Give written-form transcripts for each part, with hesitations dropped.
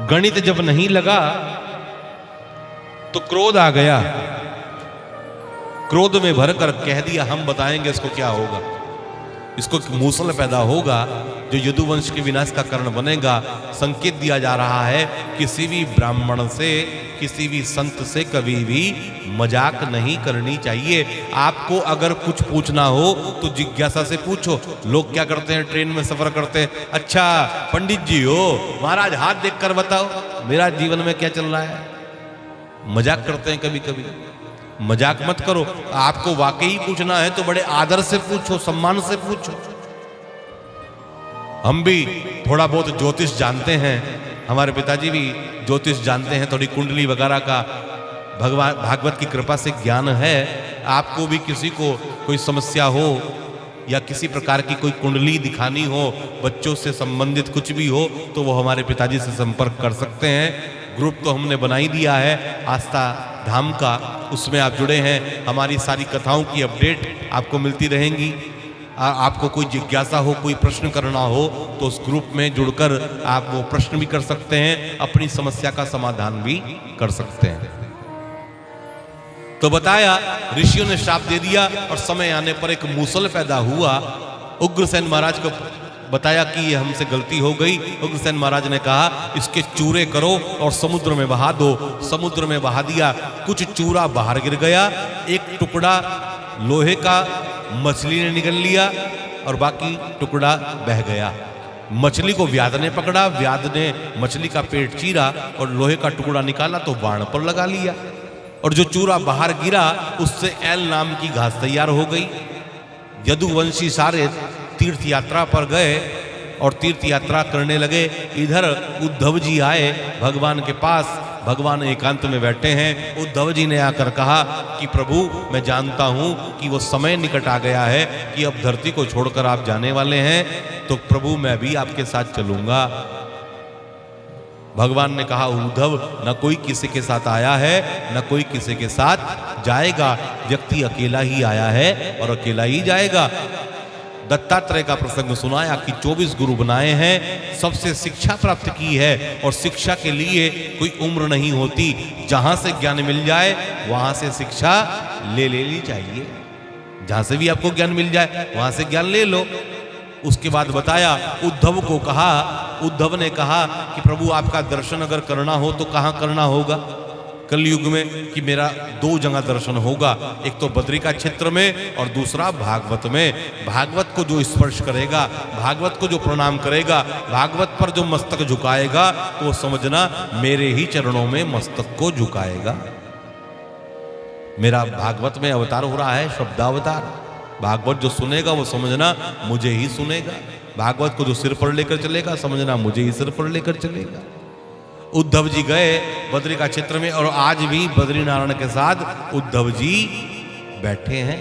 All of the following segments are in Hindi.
गणित जब नहीं लगा तो क्रोध आ गया। क्रोध में भरकर कह दिया हम बताएंगे इसको क्या होगा। इसको मूसल पैदा होगा जो यदुवंश के विनाश का कारण बनेगा। संकेत दिया जा रहा है किसी भी ब्राह्मण से, किसी भी संत से कभी भी मजाक नहीं करनी चाहिए। आपको अगर कुछ पूछना हो तो जिज्ञासा से पूछो। लोग क्या करते हैं, ट्रेन में सफर करते हैं, अच्छा पंडित जी हो, महाराज हाथ देखकर बताओ मेरा जीवन में क्या चल रहा है। मजाक करते हैं कभी कभी। मजाक मत करो। आपको वाकई पूछना है तो बड़े आदर से पूछो, सम्मान से पूछो। हम भी थोड़ा बहुत ज्योतिष जानते हैं, हमारे पिताजी भी ज्योतिष जानते हैं, थोड़ी कुंडली वगैरह का भगवान भागवत की कृपा से ज्ञान है। आपको भी किसी को कोई समस्या हो या किसी प्रकार की कोई कुंडली दिखानी हो, बच्चों से संबंधित कुछ भी हो, तो वो हमारे पिताजी से संपर्क कर सकते हैं। ग्रुप तो हमने बना ही दिया है आस्था धाम का, उसमें आप जुड़े हैं। हमारी सारी कथाओं की अपडेट आपको मिलती रहेंगी। आपको कोई जिज्ञासा हो, कोई प्रश्न करना हो तो उस ग्रुप में जुड़कर आप वो प्रश्न भी कर सकते हैं, अपनी समस्या का समाधान भी कर सकते हैं। तो बताया, ऋषियों ने श्राप दे दिया और समय आने पर एक मूसल पैदा हुआ। उग्रसेन महाराज को बताया कि ये हमसे गलती हो गई। उग्रसेन महाराज ने कहा इसके चूरे करो और समुद्र में बहा दो। समुद्र में बहा दिया, कुछ चूरा बाहर गिर गया, एक टुकड़ा लोहे का मछली ने निगल लिया और बाकी टुकड़ा बह गया। मछली को व्याध ने पकड़ा, व्याध ने मछली का पेट चीरा और लोहे का टुकड़ा निकाला तो बाण पर लगा लिया। और जो चूरा बाहर गिरा उससे एल नाम की घास तैयार हो गई। यदुवंशी सारे तीर्थ यात्रा पर गए और तीर्थ यात्रा करने लगे। इधर उद्धव जी आए भगवान के पास। भगवान एकांत में बैठे हैं। उद्धव जी ने आकर कहा कि प्रभु मैं जानता हूं कि वो समय निकट आ गया है कि अब धरती को छोड़कर आप जाने वाले हैं, तो प्रभु मैं भी आपके साथ चलूंगा। भगवान ने कहा उद्धव न कोई किसी के साथ आया है न कोई किसी के साथ जाएगा। व्यक्ति अकेला ही आया है और अकेला ही जाएगा। दत्तात्रेय का प्रसंग सुनाया कि 24 गुरु बनाए हैं, सबसे शिक्षा प्राप्त की है और शिक्षा के लिए कोई उम्र नहीं होती। जहां से ज्ञान मिल जाए वहां से शिक्षा ले लेनी चाहिए। जहां से भी आपको ज्ञान मिल जाए वहां से ज्ञान ले लो। उसके बाद बताया, उद्धव को कहा, उद्धव ने कहा कि प्रभु आपका दर्शन अगर करना हो तो कहां करना होगा कलयुग में, कि मेरा 2 जगह दर्शन होगा, एक तो बद्री का क्षेत्र में और दूसरा भागवत में। भागवत को जो स्पर्श करेगा, भागवत को जो प्रणाम करेगा, भागवत पर जो मस्तक झुकाएगा तो वो समझना मेरे ही चरणों में मस्तक को झुकाएगा। मेरा भागवत में अवतार हो रहा है, शब्दावतार। भागवत जो सुनेगा वो समझना मुझे ही सुनेगा। भागवत को जो सिर पर लेकर चलेगा समझना मुझे ही सिर पर लेकर चलेगा। उद्धव जी गए बद्री का क्षेत्र में और आज भी बद्री नारायण के साथ उद्धव जी बैठे हैं।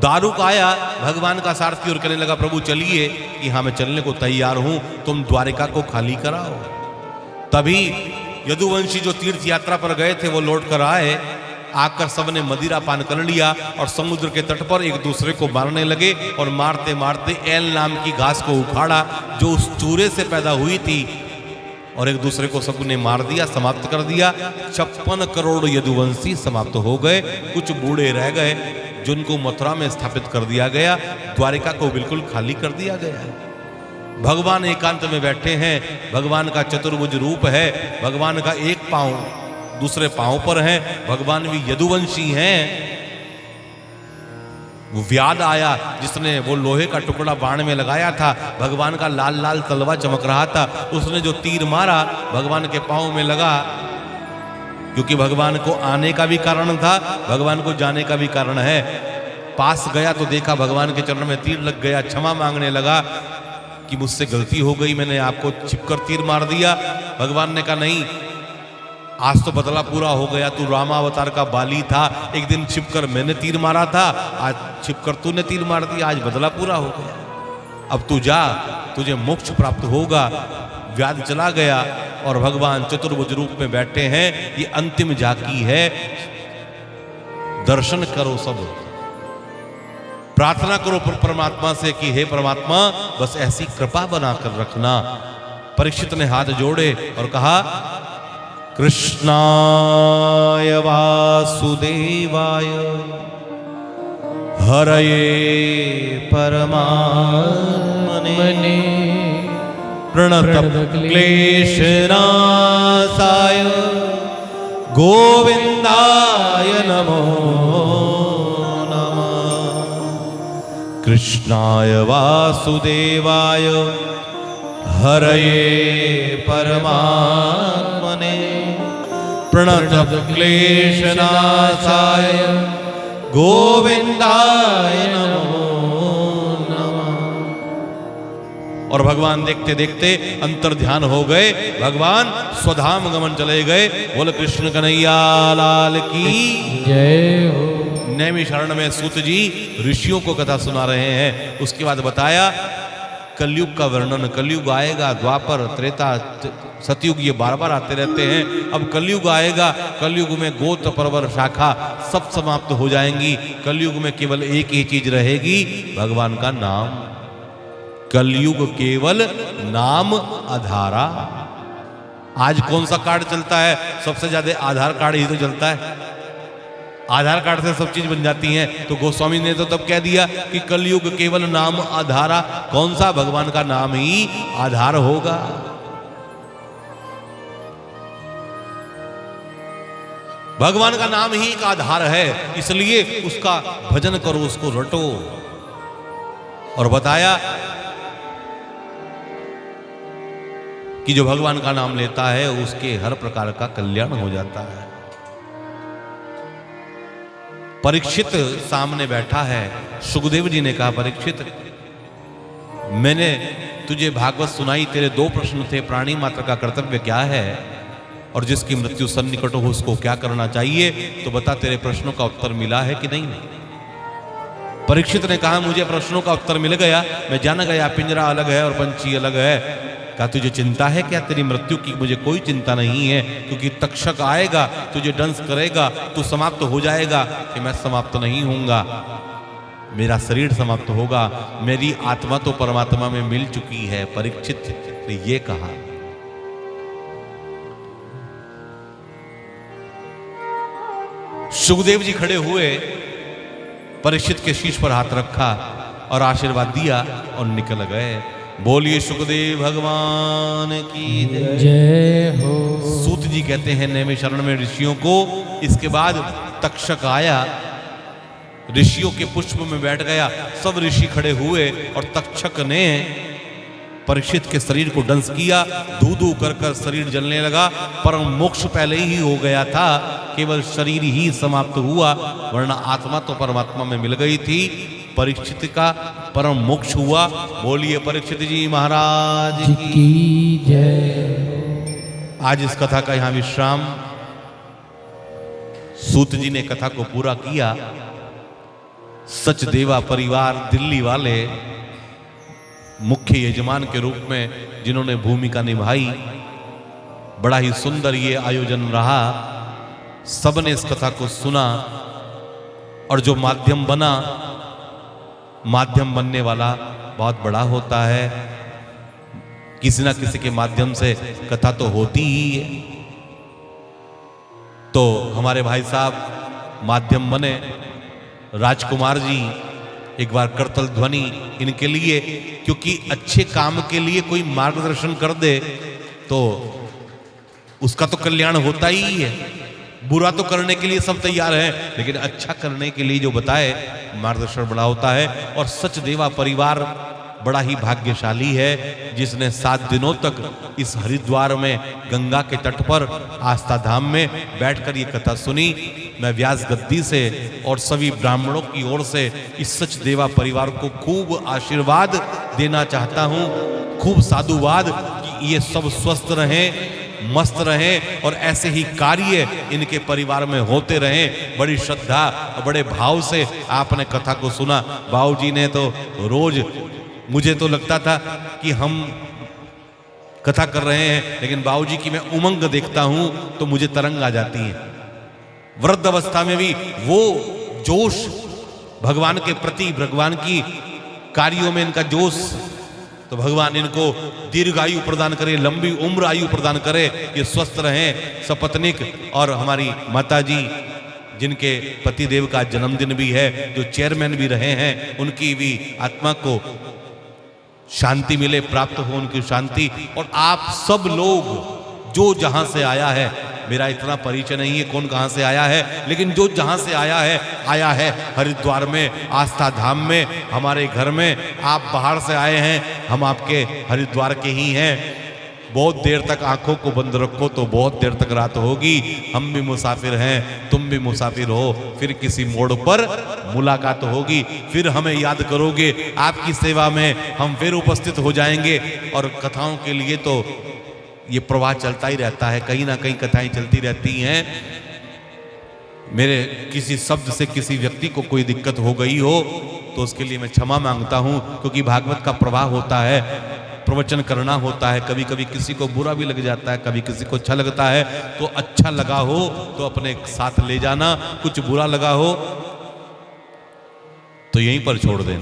दारुक आया भगवान का सारथी और कहने लगा प्रभु चलिए कि हाँ मैं चलने को तैयार हूं, तुम द्वारिका को खाली कराओ। तभी यदुवंशी जो तीर्थ यात्रा पर गए थे वो लौट कर आए। आकर सबने मदिरा पान कर लिया और समुद्र के तट पर एक दूसरे को मारने लगे और मारते मारते एल नाम की घास को उखाड़ा जो उस चूरे से पैदा हुई थी और एक दूसरे को सबने मार दिया, समाप्त कर दिया। 56 करोड़ यदुवंशी समाप्त हो गए। कुछ बूढ़े रह गए जिनको मथुरा में स्थापित कर दिया गया। द्वारिका को बिल्कुल खाली कर दिया गया। भगवान एकांत में बैठे हैं। भगवान का चतुर्भुज रूप है। भगवान का एक पांव दूसरे पांव पर है। भगवान भी यदुवंशी हैं। वो व्याध आया जिसने वो लोहे का टुकड़ा बाण में लगाया था। भगवान का लाल लाल तलवा चमक रहा था। उसने जो तीर मारा भगवान के पांव में लगा, क्योंकि भगवान को आने का भी कारण था, भगवान को जाने का भी कारण है। पास गया तो देखा भगवान के चरण में तीर लग गया। क्षमा मांगने लगा कि मुझसे गलती हो गई, मैंने आपको छिपकर तीर मार दिया। भगवान ने कहा नहीं, आज तो बदला पूरा हो गया। तू रामावतार का बाली था, एक दिन छिपकर मैंने तीर मारा था, आज छिपकर तूने तीर मार दिया, आज बदला पूरा हो गया। अब तू जा, तुझे मोक्ष प्राप्त होगा। व्याध चला गया और भगवान चतुर्भुज रूप में बैठे हैं। ये अंतिम झांकी है। दर्शन करो सब, प्रार्थना करो परमात्मा से कि हे परमात्मा बस ऐसी कृपा बनाकर रखना। परीक्षित ने हाथ जोड़े और कहा, कृष्णाय वासुदेवाय हरये परमात्मने प्रणत क्लेशनाशाय गोविंदाय नमो नमः। कृष्णाय वासुदेवाय हरये परमात्मने प्रणत क्लेशनाशाय गोविंदाय नमो नमः। और भगवान देखते देखते अंतर ध्यान हो गए, भगवान स्वधाम गमन चले गए। बोल कृष्ण कन्हैया लाल की जय हो। नैमिषारण्य में सूत जी ऋषियों को कथा सुना रहे हैं। उसके बाद बताया कलयुग का वर्णन। कलयुग आएगा, द्वापर त्रेता सतयुग ये बार बार आते रहते हैं। अब कलयुग आएगा, कलयुग में गोत्र परवर शाखा सब समाप्त हो जाएंगी। कलयुग में केवल एक ही चीज रहेगी, भगवान का नाम। कलयुग केवल नाम आधारा। आज कौन सा कार्ड चलता है? सबसे ज्यादा आधार कार्ड ही तो चलता है। आधार कार्ड से सब चीज बन जाती हैं। तो गोस्वामी ने तो तब कह दिया कि कलयुग केवल नाम आधारा। कौन सा? भगवान का नाम ही आधार होगा। भगवान का नाम ही एक आधार है, इसलिए उसका भजन करो, उसको रटो। और बताया कि जो भगवान का नाम लेता है उसके हर प्रकार का कल्याण हो जाता है। परीक्षित सामने बैठा है। सुखदेव जी ने कहा, परीक्षित मैंने तुझे भागवत सुनाई, तेरे दो प्रश्न थे, प्राणी मात्र का कर्तव्य क्या है और जिसकी मृत्यु सन्निकट हो उसको क्या करना चाहिए, तो बता तेरे प्रश्नों का उत्तर मिला है कि नहीं। परीक्षित ने कहा, मुझे प्रश्नों का उत्तर मिल गया, मैं जान गया पिंजरा अलग है और पंछी अलग है। कहा, तुझे चिंता है क्या तेरी मृत्यु की? मुझे कोई चिंता नहीं है, क्योंकि तक्षक आएगा, तुझे दंश करेगा, तू समाप्त हो जाएगा। कि मैं समाप्त नहीं होऊंगा, मेरा शरीर समाप्त होगा, मेरी आत्मा तो परमात्मा में मिल चुकी है। परीक्षित ने ये कहा। सुखदेव जी खड़े हुए, परीक्षित के शीश पर हाथ रखा और आशीर्वाद दिया और निकल गए। बोलिए सुखदेव भगवान की जय हो। सूत जी कहते हैं नैमिषारण्य में ऋषियों को, इसके बाद तक्षक आया, ऋषियों के पुष्प में बैठ गया। सब ऋषि खड़े हुए और तक्षक ने परीक्षित के शरीर को दंश किया। धू धू कर कर शरीर जलने लगा। परम मोक्ष पहले ही हो गया था, केवल शरीर ही समाप्त हुआ, वरना आत्मा तो परमात्मा में मिल गई थी। परीक्षित का परम मोक्ष हुआ। बोलिए परीक्षित जी महाराज की जय। आज इस कथा का यहां विश्राम। सूत जी ने कथा को पूरा किया। सचदेवा परिवार दिल्ली वाले मुख्य यजमान के रूप में जिन्होंने भूमिका निभाई, बड़ा ही सुंदर ये आयोजन रहा। सबने इस कथा को सुना और जो माध्यम बना, माध्यम बनने वाला बहुत बड़ा होता है। किसी ना किसी के माध्यम से कथा तो होती ही है। तो हमारे भाई साहब माध्यम बने। राजकुमार जी एक बार करतल ध्वनि इनके लिए, क्योंकि अच्छे काम के लिए कोई मार्गदर्शन कर दे तो उसका तो कल्याण होता ही है। बुरा तो करने के लिए सब तैयार हैं, लेकिन अच्छा करने के लिए जो बताए मार्गदर्शन बड़ा होता है। और सचदेवा परिवार बड़ा ही भाग्यशाली है, जिसने 7 दिनों तक इस हरिद्वार में गंगा के तट पर आस्था धाम में बैठकर ये कथा सुनी। मैं व्यास गद्दी से और सभी ब्राह्मणों की ओर से इस सचदेवा परिवार को खूब आशीर्वाद देना चाहता हूँ, खूब साधुवाद कि ये सब स्वस्थ रहें, मस्त रहें और ऐसे ही कार्य इनके परिवार में होते रहें। बड़ी श्रद्धा और बड़े भाव से आपने कथा को सुना। बाबूजी ने तो रोज, मुझे तो लगता था कि हम कथा कर रहे हैं, लेकिन बाबूजी की मैं उमंग देखता हूं तो मुझे तरंग आ जाती है। वृद्ध अवस्था में भी वो जोश भगवान के प्रति, भगवान की कार्यों में इनका जोश तो भगवान इनको दीर्घायु प्रदान करे, लंबी उम्र आयु प्रदान करे, ये स्वस्थ रहें। सपत्नीक और हमारी माताजी जिनके पतिदेव का जन्मदिन भी है, जो चेयरमैन भी रहे हैं, उनकी भी आत्मा को शांति मिले, प्राप्त हो उनकी शांति। और आप सब लोग जो जहां से आया है, मेरा इतना परिचय नहीं है कौन कहां से आया है, लेकिन जो जहां से आया है हरिद्वार में, आस्था धाम में, हमारे घर में। आप बाहर से आए हैं, हम आपके हरिद्वार के ही हैं। बहुत देर तक आंखों को बंद रखो तो बहुत देर तक रात होगी। हम भी मुसाफिर हैं, तुम भी मुसाफिर हो, फिर किसी मोड़ पर मुलाकात होगी, फिर हमें याद करोगे, आपकी सेवा में हम फिर उपस्थित हो जाएंगे। और कथाओं के लिए तो ये प्रवाह चलता ही रहता है, कहीं ना कहीं कथाएं चलती रहती हैं। मेरे किसी शब्द से किसी व्यक्ति को कोई दिक्कत हो गई हो तो उसके लिए मैं क्षमा मांगता हूं, क्योंकि भागवत का प्रवाह होता है, प्रवचन करना होता है। कभी कभी किसी को बुरा भी लग जाता है, कभी किसी को अच्छा लगता है। तो अच्छा लगा हो तो अपने साथ ले जाना, कुछ बुरा लगा हो तो यहीं पर छोड़ देना।